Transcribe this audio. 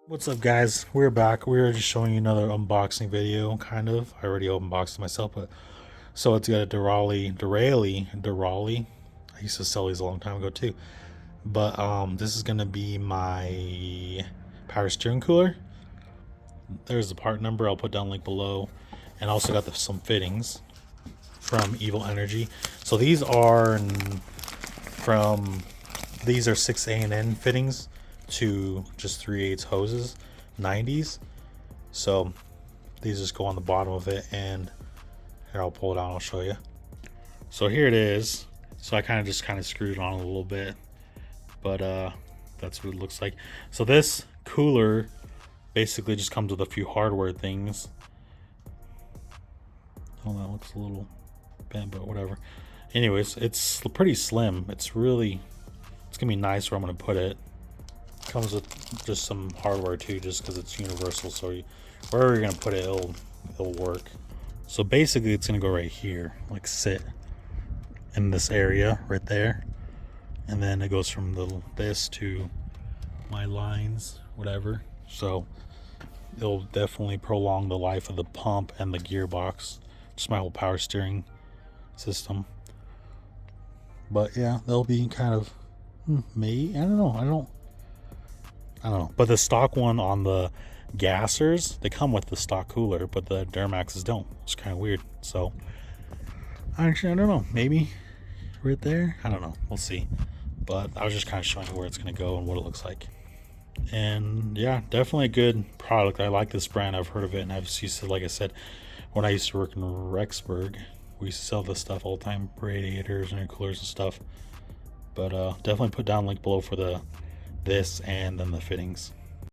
What's up, guys? We're back. We're just showing you another unboxing video, kind of. I already unboxed it myself, but so it's got a Derale. I used to sell these a long time ago too. But this is gonna be my power steering cooler. There's the part number. I'll put down link below, and also got some fittings from Evil Energy. So these are from these are 6A&N fittings to just 3/8 hoses, 90s. So these just go on the bottom of it, and here, I'll pull it out, I'll show you. So here it is. So I kind of screwed it on a little bit, but that's what it looks like. So this cooler basically just comes with a few hardware things. Oh, that looks a little bent, but whatever. Anyways, it's pretty slim. It's gonna be nice where I'm gonna put it. Comes with just some hardware too, just because it's universal, so wherever you're gonna put it, it'll work. So basically it's gonna go right here, like sit in this area right there, and then it goes from this to my lines, whatever. So it'll definitely prolong the life of the pump and the gearbox, just my whole power steering system. But yeah, they'll be kind of maybe, I don't know. But the stock one on the gassers, they come with the stock cooler, but the Duramaxes don't. It's kind of weird. So actually, I don't know. Maybe right there. I don't know. We'll see. But I was just kind of showing you where it's going to go and what it looks like. And yeah, definitely a good product. I like this brand. I've heard of it, and I've used it, like I said, when I used to work in Rexburg. We used to sell this stuff all the time, radiators and coolers and stuff. But definitely put down link below for this and then the fittings.